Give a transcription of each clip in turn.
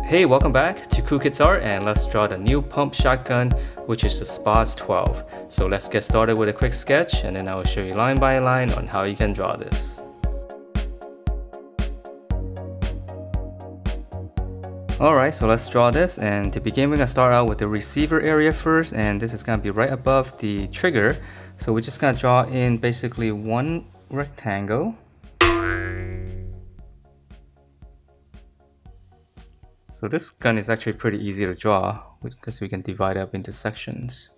Hey, welcome back to Cool Kids Art, and let's draw the new pump shotgun, which is the SPAS 12. So let's get started with a quick sketch, and then I will show you line by line on how you can draw this. Alright, so let's draw this, and to begin we're going to start out with the receiver area first, and this is going to be right above the trigger. So we're just going to draw in basically one rectangle. So this gun is actually pretty easy to draw because we can divide it up into sections.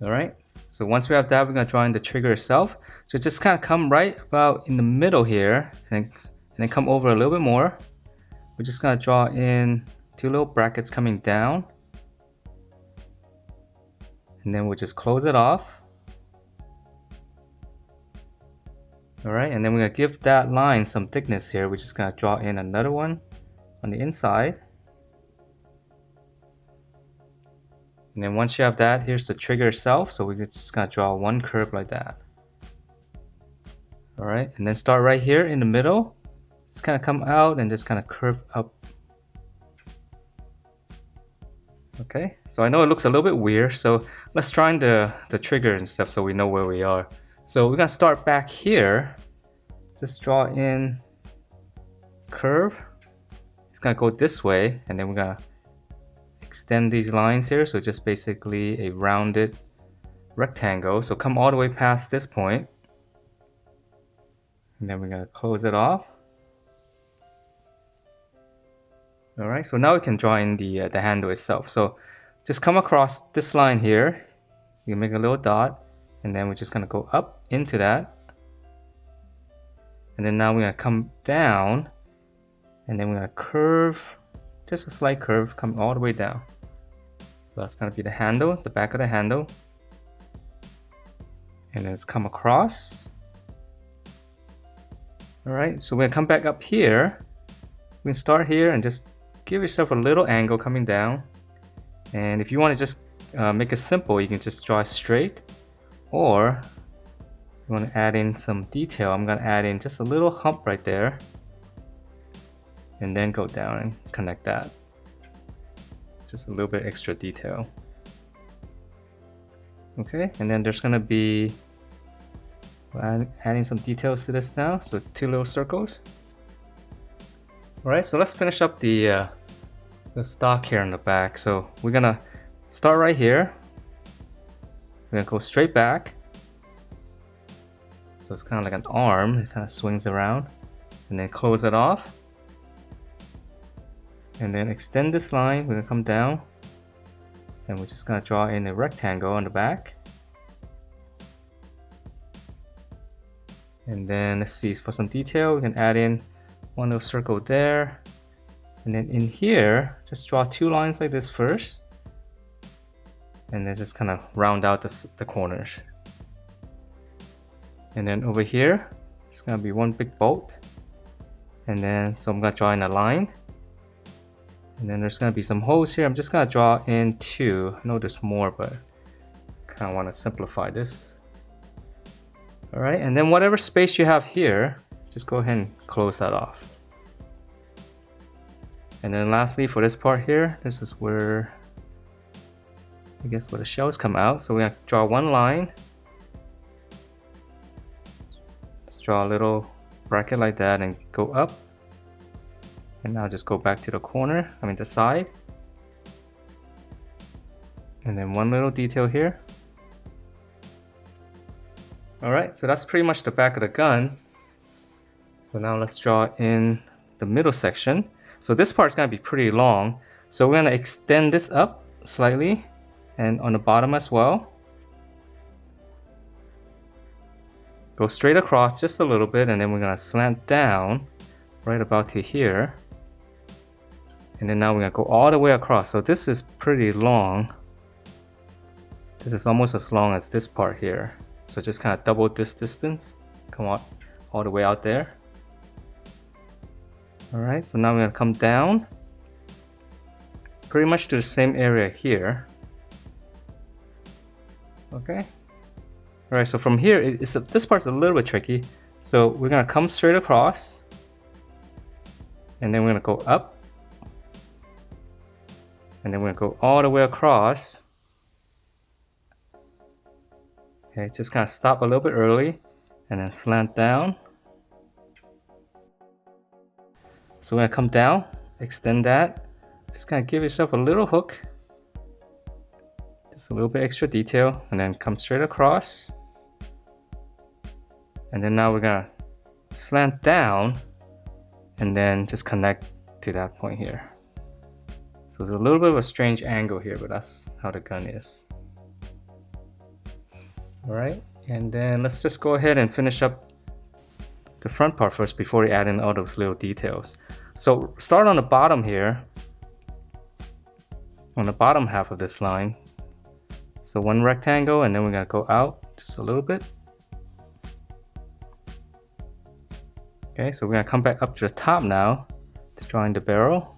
Alright, so once we have that, we're going to draw in the trigger itself. So just kind of come right about in the middle here and then come over a little bit more. We're just going to draw in two little brackets coming down. And then we'll just close it off. Alright, and then we're going to give that line some thickness here. We're just going to draw in another one on the inside. And then once you have that, here's the trigger itself. So we're just going to draw one curve like that. Alright, and then start right here in the middle. Just kind of come out and just kind of curve up. Okay, so I know it looks a little bit weird. So let's draw in the trigger and stuff so we know where we are. So we're going to start back here. Just draw in curve. It's going to go this way, and then we're going to extend these lines here. So just basically a rounded rectangle. So come all the way past this point. And then we're going to close it off. Alright, so now we can draw in the handle itself. So just come across this line here. You make a little dot. And then we're just going to go up into that. And then now we're going to come down. And then we're going to curve, just a slight curve, come all the way down. So that's going to be the handle, the back of the handle. And then it's come across. Alright, so we're going to come back up here. We can start here and just give yourself a little angle coming down. And if you want to just make it simple, you can just draw it straight. Or you want to add in some detail. I'm going to add in just a little hump right there. And then go down and connect that. Just a little bit extra detail. Okay, and then there's going to be adding some details to this now. So two little circles. Alright, so let's finish up the stock here in the back. So we're going to start right here. We're going to go straight back. So it's kind of like an arm. It kind of swings around. And then close it off. And then extend this line. We're going to come down. And we're just going to draw in a rectangle on the back. And then let's see, for some detail, we can add in one little circle there. And then in here, just draw two lines like this first. And then just kind of round out the corners. And then over here, it's going to be one big bolt. And then, so I'm going to draw in a line. And then there's going to be some holes here. I'm just going to draw in two. I know there's more, but I kind of want to simplify this. Alright, and then whatever space you have here, just go ahead and close that off. And then lastly, for this part here, this is where I guess where the shells come out. So we're going to draw one line. Just draw a little bracket like that and go up. And now just go back to the corner, the side. And then one little detail here. Alright, so that's pretty much the back of the gun. So now let's draw in the middle section. So this part's going to be pretty long. So we're going to extend this up slightly. And on the bottom as well. Go straight across just a little bit, and then we're going to slant down right about to here. And then now we're going to go all the way across. So this is pretty long. This is almost as long as this part here. So just kind of double this distance. Come on, all the way out there. Alright, so now we're going to come down. Pretty much to the same area here. Okay. Alright, so from here, this part's a little bit tricky. So we're going to come straight across. and then we're gonna go up, and then we're gonna go all the way across. Okay, just kind of stop a little bit early, and then slant down. So we're gonna come down, extend that, just kind of give yourself a little hook, just a little bit extra detail, and then come straight across. And then now we're gonna slant down, and then just connect to that point here. So there's a little bit of a strange angle here, but that's how the gun is. Alright, and then let's just go ahead and finish up the front part first before we add in all those little details. So start on the bottom here, on the bottom half of this line. So one rectangle, and then we're gonna go out just a little bit. Okay, so we're gonna come back up to the top now to draw in the barrel.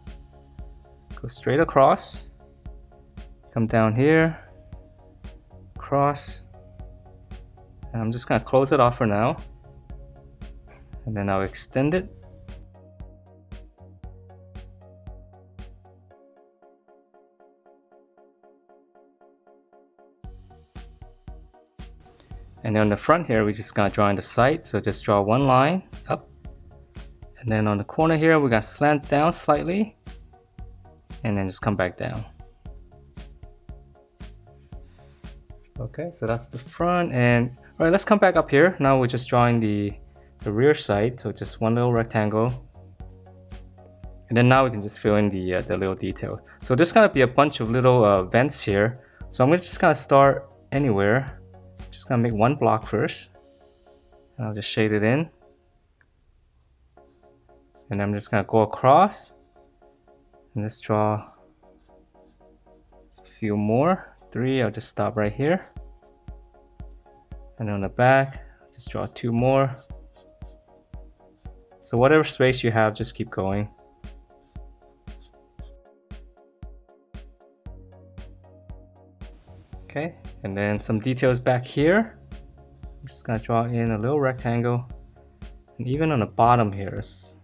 Go straight across, come down here, cross, and I'm just gonna close it off for now. And then I'll extend it. And then on the front here, we're just gonna draw in the sight. So just draw one line up. And then on the corner here, we're gonna slant down slightly. And then just come back down. Okay, so that's the front. And all right, let's come back up here. Now we're just drawing the rear side. So just one little rectangle. And then now we can just fill in the little detail. So there's gonna be a bunch of little vents here. So I'm just gonna start anywhere. Just gonna make one block first. And I'll just shade it in. And I'm just gonna go across. And let's draw a few more. 3, I'll just stop right here. And on the back, just draw 2 more. So whatever space you have, just keep going. Okay, and then some details back here. I'm just gonna draw in a little rectangle. And even on the bottom here is.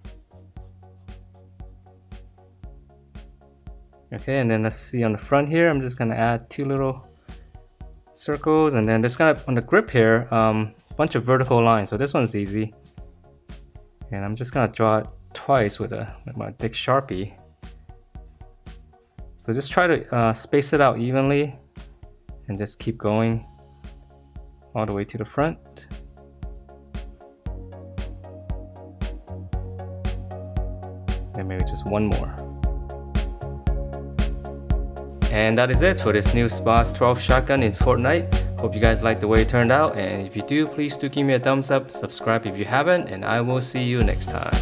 Okay, and then let's see on the front here, I'm just gonna add 2 little circles, and then there's gonna, on the grip here, a bunch of vertical lines. So this one's easy. And I'm just gonna draw it twice with my thick Sharpie. So just try to space it out evenly, and just keep going all the way to the front. And maybe just one more. And that is it for this new SPAS 12 shotgun in Fortnite. Hope you guys liked the way it turned out, and if you do, please do give me a thumbs up, subscribe if you haven't, and I will see you next time.